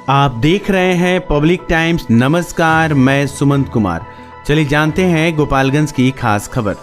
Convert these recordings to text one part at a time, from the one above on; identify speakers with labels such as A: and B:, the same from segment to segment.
A: आप देख रहे हैं पब्लिक टाइम्स। नमस्कार, मैं सुमंत कुमार। चलिए जानते हैं गोपालगंज की खास खबर।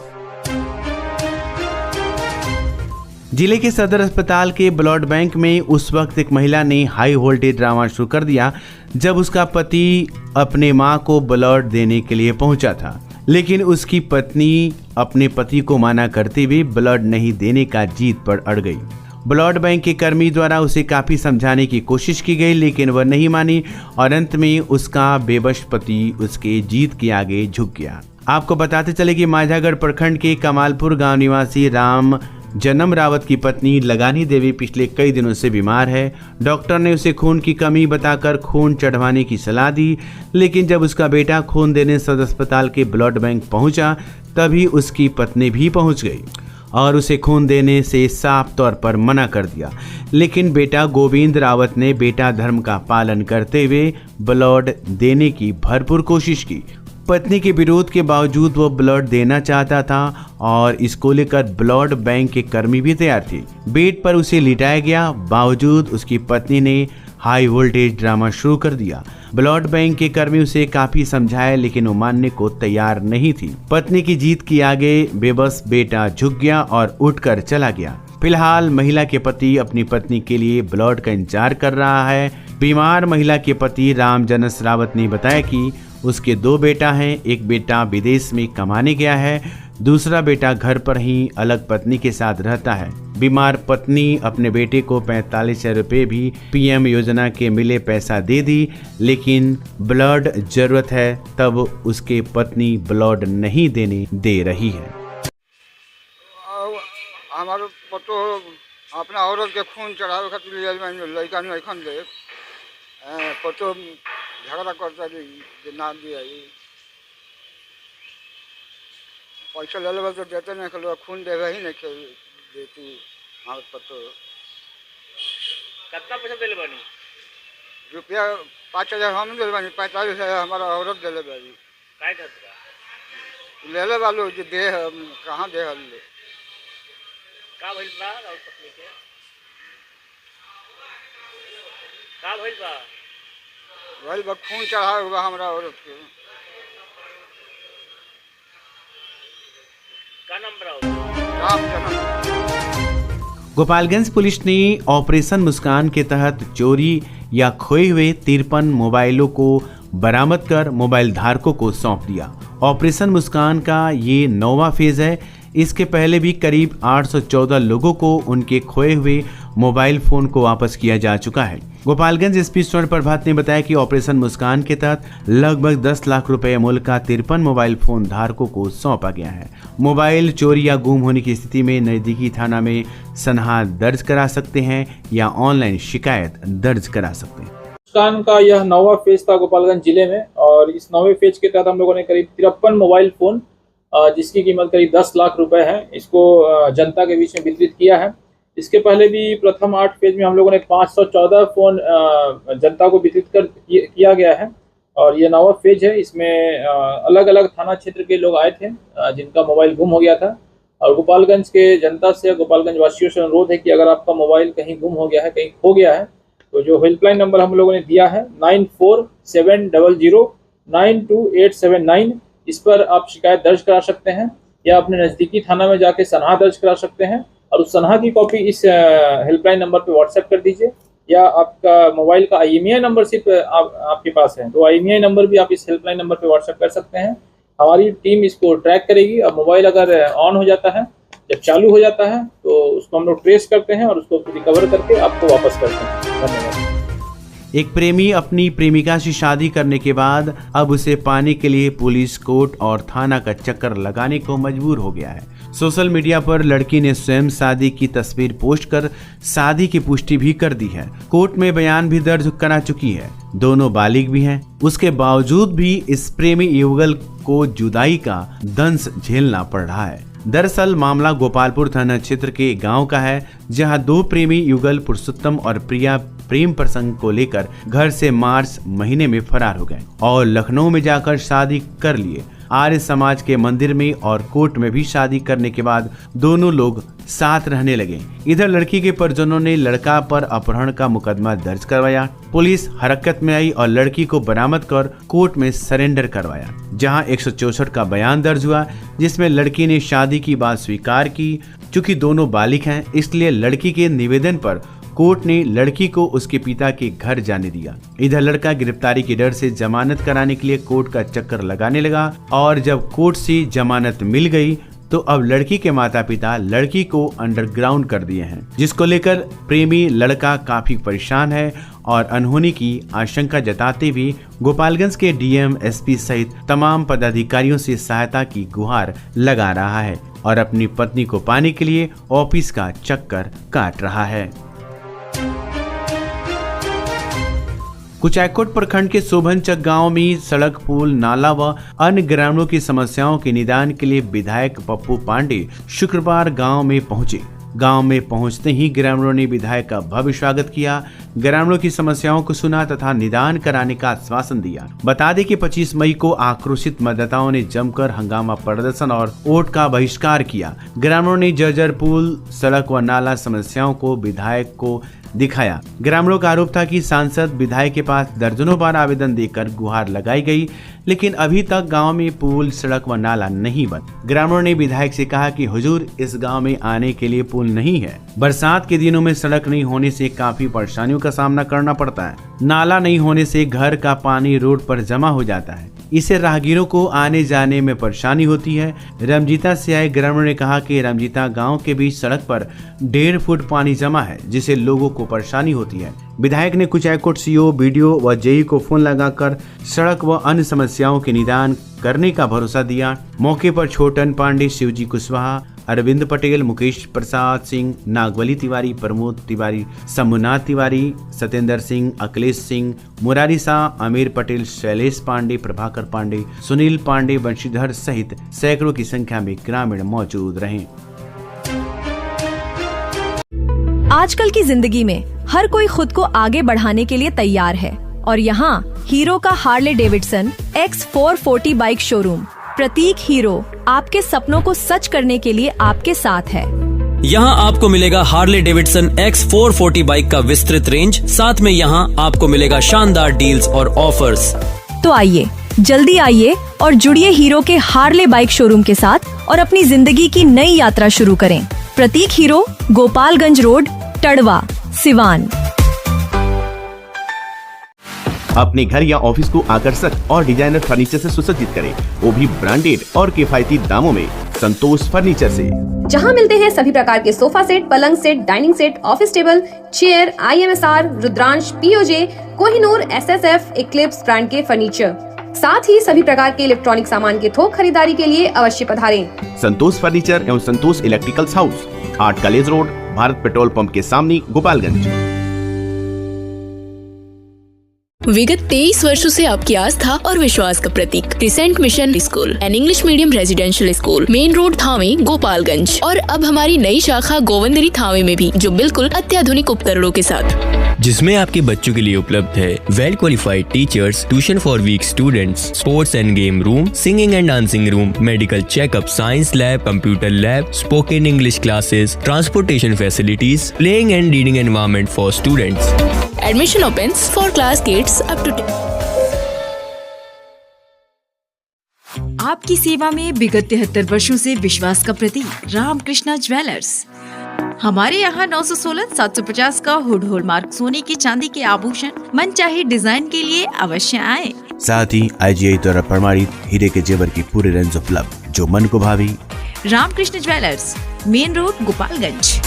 A: जिले के सदर अस्पताल के ब्लड बैंक में उस वक्त एक महिला ने हाई वोल्टेज ड्रामा शुरू कर दिया जब उसका पति अपने मां को ब्लड देने के लिए पहुंचा था, लेकिन उसकी पत्नी अपने पति को मना करते हुए ब्लड नहीं देने का जिद पर अड़ गई। ब्लड बैंक के कर्मी द्वारा उसे काफी समझाने की कोशिश की गई, लेकिन वह नहीं मानी और अंत में उसका बेबस पति उसके जिद के आगे झुक गया। आपको बताते चले कि माझागढ़ प्रखंड के कमालपुर गांव निवासी राम जन्म रावत की पत्नी लगानी देवी पिछले कई दिनों से बीमार है। डॉक्टर ने उसे खून की कमी बताकर खून चढ़वाने की सलाह दी, लेकिन जब उसका बेटा खून देने सदर अस्पताल के ब्लड बैंक पहुंचा तभी उसकी पत्नी भी पहुंच गई और उसे खून देने से साफ तौर पर मना कर दिया। लेकिन बेटा गोविंद रावत ने बेटा धर्म का पालन करते हुए ब्लड देने की भरपूर कोशिश की। पत्नी के विरोध के बावजूद वो ब्लड देना चाहता था और इसको लेकर ब्लड बैंक के कर्मी भी तैयार थे। बेड पर उसे लिटाया गया, बावजूद उसकी पत्नी ने हाई वोल्टेज ड्रामा शुरू कर दिया। ब्लड बैंक के कर्मी उसे काफी समझाए, लेकिन वो मानने को तैयार नहीं थी। पत्नी की जीत के आगे बेबस बेटा झुक गया और उठकर चला गया। फिलहाल महिला के पति अपनी पत्नी के लिए ब्लड का इंतजार कर रहा है। बीमार महिला के पति राम जनस रावत ने बताया कि उसके 2 बेटा हैं। एक बेटा विदेश में कमाने गया है, दूसरा बेटा घर पर ही अलग पत्नी के साथ रहता है। बीमार पत्नी अपने बेटे को 45,000 रुपए भी पीएम योजना के मिले पैसा दे दी, लेकिन ब्लड जरूरत है तब उसके पत्नी ब्लड नहीं देने दे रही है।
B: हमारे पतो अपना औरत के खून चढ़ावे खातिर लड़का नहीं दे पतो झगड़ा करता ना दिया पैसा ले लेवल तो देते नहीं खेल खून देवे ही नहीं खेल देती हमारे पतो।
C: कितना पैसा दिले बानी?
B: रुपया 5,000 हम दिले बानी, 45,000 हमारा औरत दिले बानी।
C: काय खतरा
B: ले ले वालो जो दे कहाँ दे ले
C: का भइल बा? और पत्नी के का भइल बा?
B: वही खून चढ़ा हुआ हमारा औरत के।
C: का नंबर
B: राम जन्म।
A: गोपालगंज पुलिस ने ऑपरेशन मुस्कान के तहत चोरी या खोए हुए 53 मोबाइलों को बरामद कर मोबाइल धारकों को सौंप दिया। ऑपरेशन मुस्कान का ये 9वां फेज है। इसके पहले भी करीब 814 लोगों को उनके खोए हुए मोबाइल फोन को वापस किया जा चुका है। गोपालगंज एसपी स्वर्ण प्रभात ने बताया कि ऑपरेशन मुस्कान के तहत लगभग 10 लाख रुपए मूल्य का 53 मोबाइल फोन धारकों को सौंपा गया है। मोबाइल चोरी या गुम होने की स्थिति में नजदीकी थाना में सनहा दर्ज करा सकते हैं या ऑनलाइन शिकायत दर्ज करा सकते हैं।
D: मुस्कान का यह 9वां फेज था गोपालगंज जिले में, और इस 9वें फेज के तहत हम लोगों ने करीब 53 मोबाइल फोन जिसकी कीमत करीब 10 लाख रुपए है, इसको जनता के बीच में वितरित किया है। इसके पहले भी प्रथम 8 फेज में हम लोगों ने 514 फोन जनता को वितरित किया गया है, और ये 9वां फेज है। इसमें अलग अलग थाना क्षेत्र के लोग आए थे जिनका मोबाइल गुम हो गया था, और गोपालगंज के जनता से, गोपालगंज वासियों से अनुरोध है कि अगर आपका मोबाइल कहीं गुम हो गया है, कहीं खो गया है, तो जो हेल्पलाइन नंबर हम लोगों ने दिया है 9470092879, इस पर आप शिकायत दर्ज करा सकते हैं या अपने नज़दीकी थाना में जाके सनहा दर्ज करा सकते हैं, और उस सनहा की कॉपी इस हेल्पलाइन नंबर पे व्हाट्सएप कर दीजिए, या आपका मोबाइल का IMEI नंबर सिर्फ आपके पास है तो IMEI नंबर भी आप इस हेल्पलाइन नंबर पे व्हाट्सएप कर सकते हैं। हमारी टीम इसको ट्रैक करेगी, और मोबाइल अगर ऑन हो जाता है, जब चालू हो जाता है, तो उसको हम लोग ट्रेस करते हैं और उसको रिकवर करके आपको वापस करते हैं। धन्यवाद।
A: एक प्रेमी अपनी प्रेमिका से शादी करने के बाद अब उसे पाने के लिए पुलिस, कोर्ट और थाना का चक्कर लगाने को मजबूर हो गया है। सोशल मीडिया पर लड़की ने स्वयं शादी की तस्वीर पोस्ट कर शादी की पुष्टि भी कर दी है। कोर्ट में बयान भी दर्ज करा चुकी है। दोनों बालिग भी हैं। उसके बावजूद भी इस प्रेमी युगल को जुदाई का दंश झेलना पड़ रहा है। दरअसल मामला गोपालपुर थाना क्षेत्र के गांव का है, जहां 2 प्रेमी युगल पुरुषोत्तम और प्रिया प्रेम प्रसंग को लेकर घर से मार्च महीने में फरार हो गए और लखनऊ में जाकर शादी कर लिए। आर्य समाज के मंदिर में और कोर्ट में भी शादी करने के बाद दोनों लोग साथ रहने लगे। इधर लड़की के परिजनों ने लड़का पर अपहरण का मुकदमा दर्ज करवाया। पुलिस हरकत में आई और लड़की को बरामद कर कोर्ट में सरेंडर करवाया, जहां 164 का बयान दर्ज हुआ, जिसमें लड़की ने शादी की बात स्वीकार की। चूंकि दोनों बालिग हैं, इसलिए लड़की के निवेदन पर कोर्ट ने लड़की को उसके पिता के घर जाने दिया। इधर लड़का गिरफ्तारी के डर से जमानत कराने के लिए कोर्ट का चक्कर लगाने लगा और जब कोर्ट से जमानत मिल गई तो अब लड़की के माता पिता लड़की को अंडरग्राउंड कर दिए हैं, जिसको लेकर प्रेमी लड़का काफी परेशान है और अनहोनी की आशंका जताते हुए गोपालगंज के डीएम, एसपी सहित तमाम पदाधिकारियों से सहायता की गुहार लगा रहा है और अपनी पत्नी को पाने के लिए ऑफिस का चक्कर काट रहा है। कुचायकोट प्रखंड के शोभनचक गांव में सड़क, पुल, नाला व अन्य ग्रामीणों की समस्याओं के निदान के लिए विधायक पप्पू पांडे शुक्रवार गांव में पहुंचे। गांव में पहुंचते ही ग्रामीणों ने विधायक का भव्य स्वागत किया, ग्रामीणों की समस्याओं को सुना तथा निदान कराने का आश्वासन दिया। बता दें कि 25 मई को आक्रोशित मतदाताओं ने जमकर हंगामा प्रदर्शन और वोट का बहिष्कार किया। ग्रामीणों ने जर्जर पुल, सड़क व नाला समस्याओं को विधायक को दिखाया। ग्रामीणों का आरोप था कि सांसद विधायक के पास दर्जनों बार आवेदन देकर गुहार लगाई गई, लेकिन अभी तक गांव में पुल, सड़क व नाला नहीं बना। ग्रामीणों ने विधायक से कहा कि हुजूर, इस गांव में आने के लिए पुल नहीं है, बरसात के दिनों में सड़क नहीं होने से काफी परेशानियों का सामना करना पड़ता है, नाला नहीं होने से घर का पानी रोड पर जमा हो जाता है, इससे राहगीरों को आने जाने में परेशानी होती है। रमजीता से आए ग्रामीणों ने कहा कि रमजीता गांव के बीच सड़क पर 1.5 फुट पानी जमा है, जिससे लोगों को परेशानी होती है। विधायक ने कुचायकोट सीओ, बीडीओ व जेई को फोन लगाकर सड़क व अन्य समस्याओं के निदान करने का भरोसा दिया। मौके पर छोटन पांडे, शिवजी कुशवाहा, अरविंद पटेल, मुकेश प्रसाद सिंह, नागवली तिवारी, प्रमोद तिवारी, शंभुनाथ तिवारी, सत्येंद्र सिंह, अखिलेश सिंह, मुरारी शाह, आमिर पटेल, शैलेश पांडे, प्रभाकर पांडे, सुनील पांडे, बंशीधर सहित सैकड़ों की संख्या में ग्रामीण मौजूद रहे।
E: आजकल की जिंदगी में हर कोई खुद को आगे बढ़ाने के लिए तैयार है और यहाँ हीरो का Harley Davidson X440 bike showroom प्रतीक हीरो आपके सपनों को सच करने के लिए आपके साथ है।
F: यहाँ आपको मिलेगा हार्ले डेविडसन X440 बाइक का विस्तृत रेंज, साथ में यहाँ आपको मिलेगा शानदार डील्स और ऑफर्स।
E: तो आइए, जल्दी आइए और जुड़िए हीरो के हार्ले बाइक शोरूम के साथ और अपनी जिंदगी की नई यात्रा शुरू करें। प्रतीक हीरो, गोपालगंज रोड, टड़वा, सिवान।
A: अपने घर या ऑफिस को आकर्षक और डिजाइनर फर्नीचर से सुसज्जित करें, वो भी ब्रांडेड और किफायती दामों में संतोष फर्नीचर से,
G: जहां मिलते हैं सभी प्रकार के सोफा सेट, पलंग set, dining set, office table, chair, IMSR, Rudransh, POJ, Kohinoor, SSF, Eclipse brand के फर्नीचर, साथ ही सभी प्रकार के इलेक्ट्रॉनिक सामान के थोक खरीदारी के लिए अवश्य पधारें।
A: संतोष फर्नीचर एवं Santosh electricals house, 8 college road, Bharat petrol pump के सामने, गोपालगंज।
H: विगत 23 वर्षों से आपकी आस्था और विश्वास का प्रतीक crescent mission school and English medium residential school, main road, Thawe, Gopalganj. और अब हमारी नई शाखा गोविंदरी थावे में भी, जो बिल्कुल अत्याधुनिक उपकरणों के साथ,
I: जिसमें आपके बच्चों के लिए उपलब्ध है well qualified teachers, tuition for weak students, sports and game room, singing and dancing room, medical checkup, science lab, computer lab, spoken English classes, transportation facilities, playing and reading environment for students.
H: Admission opens for class kids up to 10।
J: आपकी सेवा में विगत 73 वर्षों से विश्वास का प्रतीक Ramakrishna jewellers. हमारे यहाँ 916-750 का हुड हॉलमार्क सोने की चांदी के आभूषण मनचाहे डिजाइन के लिए अवश्य आए।
A: साथ ही IGI द्वारा प्रमाणित हीरे के जेवर की पूरी रेंज उपलब्ध, जो मन को भावी।
J: Ramakrishna jewellers, main road, Gopalganj.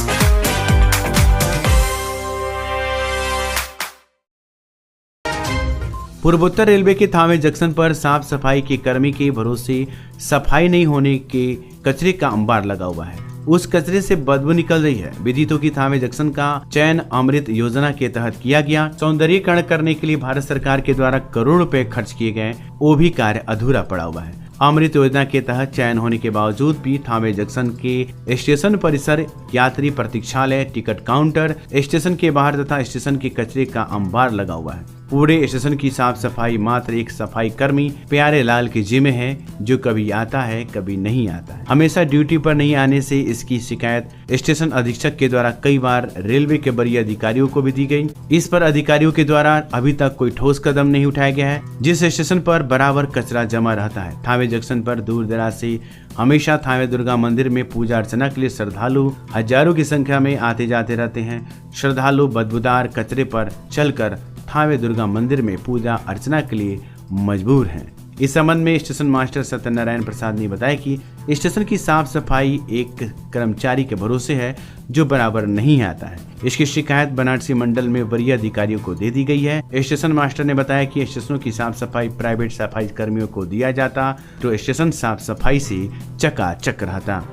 A: पूर्वोत्तर रेलवे के थावे जंक्शन पर साफ सफाई के कर्मी के भरोसे सफाई नहीं होने के कचरे का अंबार लगा हुआ है। उस कचरे से बदबू निकल रही है। विदित हो कि थावे जंक्शन का चयन अमृत योजना के तहत किया गया। सौंदर्यीकरण करने के लिए भारत सरकार के द्वारा करोड़ रुपए खर्च किए गए, वो भी कार्य अधूरा पड़ा हुआ है। अमृत योजना के तहत चयन होने के बावजूद भी थावे जंक्शन के स्टेशन परिसर, यात्री प्रतीक्षालय, टिकट काउंटर, स्टेशन के बाहर तथा स्टेशन के कचरे का अंबार लगा हुआ है। पूरे स्टेशन की साफ सफाई मात्र एक सफाई कर्मी प्यारे लाल के जिम्मे है, जो कभी आता है कभी नहीं आता है। हमेशा ड्यूटी पर नहीं आने से इसकी शिकायत स्टेशन अधीक्षक के द्वारा कई बार रेलवे के वरीय अधिकारियों को भी दी गई। इस पर अधिकारियों के द्वारा अभी तक कोई ठोस कदम नहीं उठाया गया है। जिस स्टेशन पर बराबर कचरा जमा रहता है, थावे जंक्शन पर दूर दराज से हमेशा थावे दुर्गा मंदिर में पूजा अर्चना के लिए श्रद्धालु हजारों की संख्या में आते जाते रहते हैं। श्रद्धालु बदबूदार कचरे पर चलकर थावे दुर्गा मंदिर में पूजा अर्चना के लिए मजबूर हैं। इस संबंध में स्टेशन मास्टर सत्यनारायण प्रसाद ने बताया कि स्टेशन की साफ सफाई एक कर्मचारी के भरोसे है, जो बराबर नहीं आता है। इसकी शिकायत बनारसी मंडल में वरीय अधिकारियों को दे दी गई है। स्टेशन मास्टर ने बताया कि स्टेशनों की साफ सफाई प्राइवेट सफाई कर्मियों को दिया जाता तो स्टेशन साफ सफाई से चकाचक रहता।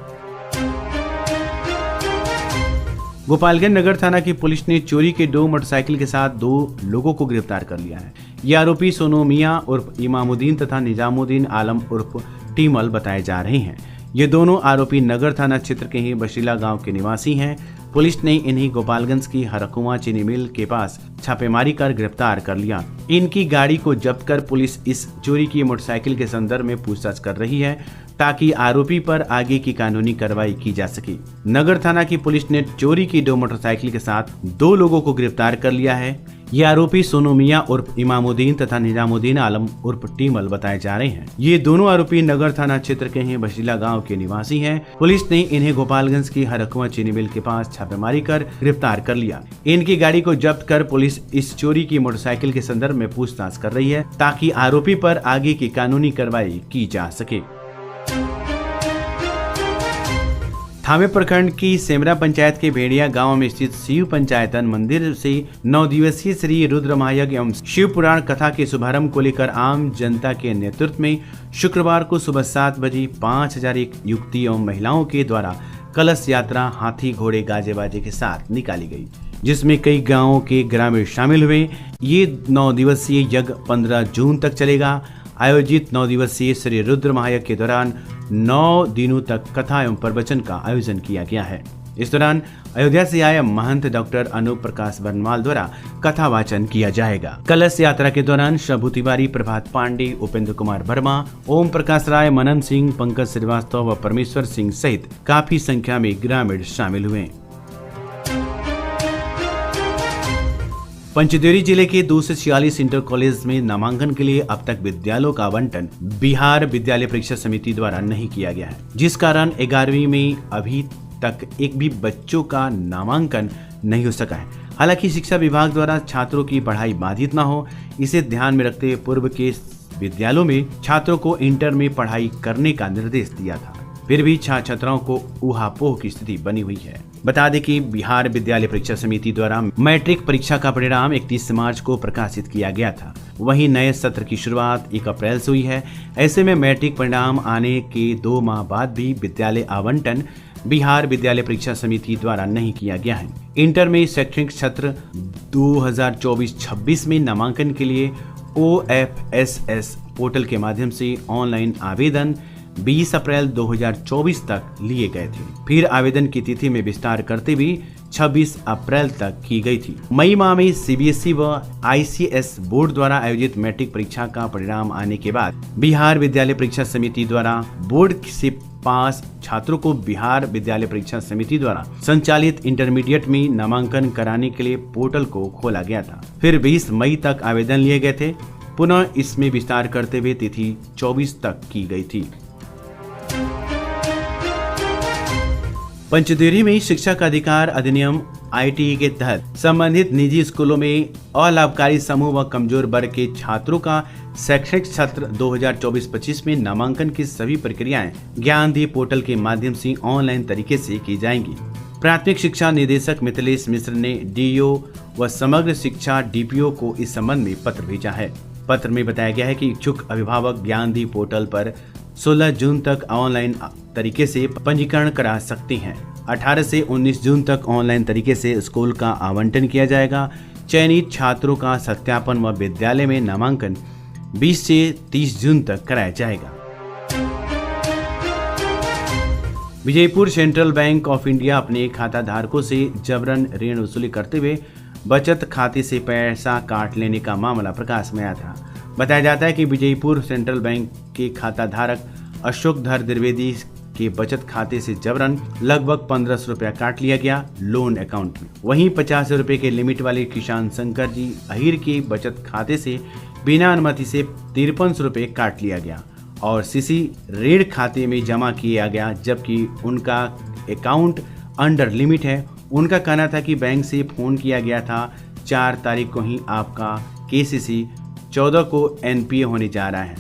A: गोपालगंज नगर थाना की पुलिस ने चोरी के 2 मोटरसाइकिल के साथ 2 लोगों को गिरफ्तार कर लिया है। ये आरोपी सोनू मियां उर्फ इमामुद्दीन तथा निजामुद्दीन आलम उर्फ टीमल बताए जा रहे हैं। ये दोनों आरोपी नगर थाना क्षेत्र के ही बशीला गांव के निवासी हैं। पुलिस ने इन्हें गोपालगंज की हरकुआ चीनी मिल के पास छापेमारी कर गिरफ्तार कर लिया। इनकी गाड़ी को जब्त कर पुलिस इस चोरी की मोटरसाइकिल के संदर्भ में पूछताछ कर रही है, ताकि आरोपी पर आगे की कानूनी कार्रवाई की जा सके। नगर थाना की पुलिस ने चोरी की 2 मोटरसाइकिल के साथ 2 लोगों को गिरफ्तार कर लिया है। ये आरोपी सोनू मियां उर्फ इमामुद्दीन तथा निजामुद्दीन आलम उर्फ टीमल बताए जा रहे हैं। ये दोनों आरोपी नगर थाना क्षेत्र के ही बशीला गांव के निवासी हैं। पुलिस ने इन्हें गोपालगंज की हरकुआ चीनी मिल के पास छापेमारी कर गिरफ्तार कर लिया। इनकी गाड़ी को जब्त कर पुलिस इस चोरी की मोटरसाइकिल के संदर्भ में पूछताछ कर रही है, ताकि आरोपी पर आगे की कानूनी कार्रवाई की जा सके। थावे प्रखंड की सेमरा पंचायत के भेड़िया गांव में स्थित शिव पंचायतन मंदिर से 9 दिवसीय श्री रुद्र महायज्ञ एवं शिव पुराण कथा के शुभारंभ को लेकर आम जनता के नेतृत्व में शुक्रवार को सुबह 7 बजे 5000 युवती एवं महिलाओं के द्वारा कलश यात्रा हाथी घोड़े गाजे बाजे के साथ निकाली गई, जिसमें कई गांवों के ग्रामीण शामिल हुए। ये 9 दिवसीय यज्ञ 15 जून तक चलेगा। आयोजित 9 दिवसीय श्री रुद्र महायज्ञ के दौरान 9 दिनों तक कथा एवं प्रवचन का आयोजन किया गया है। इस दौरान अयोध्या से आए महंत डॉक्टर अनूप प्रकाश बरनवाल द्वारा कथा वाचन किया जाएगा। कलश यात्रा के दौरान शंभू तिवारी, प्रभात पांडे, उपेंद्र कुमार वर्मा, ओम प्रकाश राय, मनन सिंह, पंकज श्रीवास्तव व परमेश्वर सिंह सहित काफी संख्या में ग्रामीण शामिल हुए। पंचदेवरी जिले के 246 इंटर कॉलेज में नामांकन के लिए अब तक विद्यालयों का आवंटन बिहार विद्यालय परीक्षा समिति द्वारा नहीं किया गया है, जिस कारण 11वीं में अभी तक एक भी बच्चों का नामांकन नहीं हो सका है। हालांकि शिक्षा विभाग द्वारा छात्रों की पढ़ाई बाधित न हो, इसे ध्यान में रखते हुए पूर्व के विद्यालयों में छात्रों को इंटर में पढ़ाई करने का निर्देश दिया था, फिर भी छात्र छात्राओं को ऊहापोह की स्थिति बनी हुई है। बता दें कि बिहार विद्यालय परीक्षा समिति द्वारा मैट्रिक परीक्षा का परिणाम 31 मार्च को प्रकाशित किया गया था। वहीं नए सत्र की शुरुआत 1 अप्रैल से हुई है। ऐसे में मैट्रिक परिणाम आने के 2 माह बाद भी विद्यालय आवंटन बिहार विद्यालय परीक्षा समिति द्वारा नहीं किया गया है। इंटर में शैक्षणिक सत्र 2024-26 में नामांकन के लिए OFSS पोर्टल के माध्यम से ऑनलाइन आवेदन 20 अप्रैल 2024 तक लिए गए थे। फिर आवेदन की तिथि में विस्तार करते हुए 26 अप्रैल तक की गई थी। मई माह में CBSE व ICS बोर्ड द्वारा आयोजित मैट्रिक परीक्षा का परिणाम आने के बाद बिहार विद्यालय परीक्षा समिति द्वारा बोर्ड से पास छात्रों को बिहार विद्यालय परीक्षा समिति द्वारा संचालित इंटरमीडिएट में नामांकन कराने के लिए पोर्टल को खोला गया था। फिर 20 मई तक आवेदन लिए गए थे। पुनः इसमें विस्तार करते हुए तिथि 24 तक की गई थी। पंचदेवरी में शिक्षा का अधिकार अधिनियम ITE के तहत संबंधित निजी स्कूलों में अलाभकारी समूह व कमजोर वर्ग के छात्रों का शैक्षणिक सत्र 2024-25 में नामांकन की सभी प्रक्रियाएं ज्ञानदीप पोर्टल के माध्यम से ऑनलाइन तरीके से की जाएंगी। प्राथमिक शिक्षा निदेशक मिथिलेश मिश्र ने DO व समग्र शिक्षा DPO को इस संबंध में पत्र भेजा है। पत्र में बताया गया है कि इच्छुक अभिभावक ज्ञानदीप पोर्टल पर 16 जून तक ऑनलाइन तरीके से पंजीकरण करा सकते हैं। 18 से 19 जून तक ऑनलाइन तरीके से स्कूल का आवंटन किया जाएगा। चयनित छात्रों का सत्यापन व विद्यालय में नामांकन 20 से 30 जून तक कराया जाएगा। Vijaypur central bank of India अपने खाता धारकों से जबरन ऋण वसूली करते हुए बचत खाते से पैसा काट लेने का मामला प्रकाश में आया था। बताया जाता है कि विजयपुर सेंट्रल बैंक के खाता धारक अशोक धर द्विवेदी के बचत खाते से जबरन लगभग 1500 रुपया काट लिया गया लोन अकाउंट में। वहीं 50 रुपए के लिमिट वाले किसान शंकर जी अहिर के बचत खाते से बिना अनुमति से 5300 रुपए काट लिया गया और सीसी रेड खाते में जमा किया गया, जबकि उनका अकाउंट अंडर लिमिट है। उनका कहना था कि बैंक से फोन किया गया था 4 तारीख को ही आपका केसीसी 14 को एनपीए होने जा रहा है,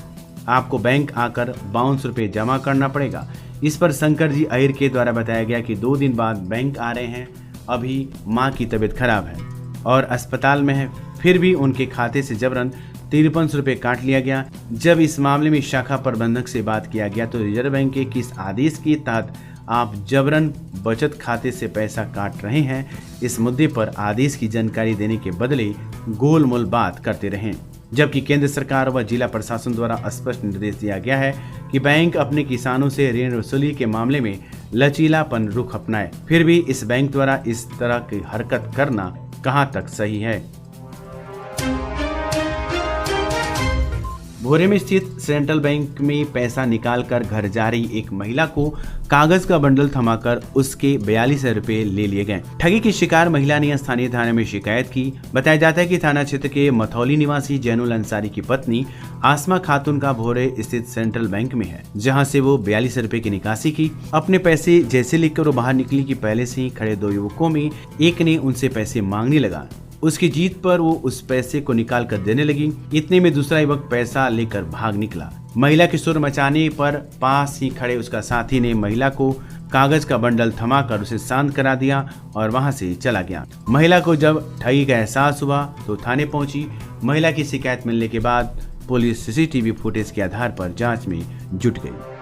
A: आपको बैंक आकर 52 रुपये जमा करना पड़ेगा। इस पर शंकर जी अहिर के द्वारा बताया गया कि 2 दिन बाद बैंक आ रहे हैं, अभी मां की तबीयत खराब है और अस्पताल में है, फिर भी उनके खाते से जबरन 5300 रुपये काट लिया गया। जब इस मामले में शाखा प्रबंधक से बात किया गया तो रिजर्व बैंक के किस आदेश के तहत आप जबरन बचत खाते से पैसा काट रहे हैं, इस मुद्दे पर आदेश की जानकारी देने के बदले गोलमोल बात करते रहे, जबकि केंद्र सरकार व जिला प्रशासन द्वारा स्पष्ट निर्देश दिया गया है कि बैंक अपने किसानों से ऋण वसूली के मामले में लचीलापन रुख अपनाए। फिर भी इस बैंक द्वारा इस तरह की हरकत करना कहां तक सही है। भोरे में स्थित सेंट्रल बैंक में पैसा निकालकर घर जा रही एक महिला को कागज का बंडल थमाकर उसके 42 रुपए ले लिए गए। ठगी की शिकार महिला ने स्थानीय थाने में शिकायत की। बताया जाता है कि थाना क्षेत्र के मथौली निवासी जैनुल अंसारी की पत्नी आसमा खातून का भोरे स्थित सेंट्रल बैंक में है, जहां से वो 42 रुपए की निकासी की। अपने पैसे जैसे लेकर वो बाहर निकली कि पहले से ही खड़े 2 युवकों में एक ने उनसे पैसे मांगने लगा। उसकी जीत पर वो उस पैसे को निकाल कर देने लगी। इतने में दूसरा युवक पैसा लेकर भाग निकला। महिला के शोर मचाने पर पास ही खड़े उसका साथी ने महिला को कागज का बंडल थमाकर उसे शांत करा दिया और वहां से चला गया। महिला को जब ठगी का एहसास हुआ तो थाने पहुंची। महिला की शिकायत मिलने के बाद पुलिस सीसीटीवी फुटेज के आधार पर जांच में जुट गई।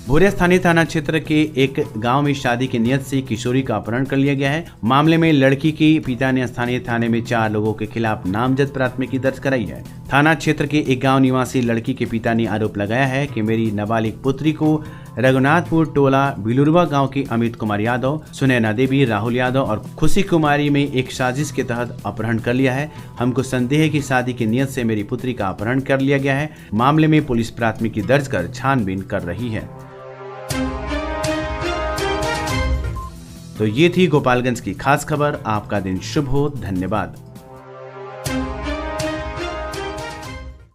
A: भोरे स्थानीय थाना क्षेत्र के एक गांव में शादी की नियत से किशोरी का अपहरण कर लिया गया है। मामले में लड़की के पिता ने स्थानीय थाने में 4 लोगों के खिलाफ नामजद प्राथमिकी दर्ज कराई है। थाना क्षेत्र के एक गांव निवासी लड़की के पिता ने आरोप लगाया है कि मेरी नाबालिग पुत्री को रघुनाथपुर टोला बिलुरवा गांव के अमित कुमार यादव, सुनैना देवी, राहुल यादव और खुशी कुमारी में एक साजिश के तहत अपहरण कर लिया है। हमको संदेह है कि शादी की नियत से मेरी पुत्री का अपहरण कर लिया गया है। मामले में पुलिस प्राथमिकी दर्ज कर छानबीन कर रही है। तो ये थी गोपालगंज की खास खबर। आपका दिन शुभ हो। धन्यवाद।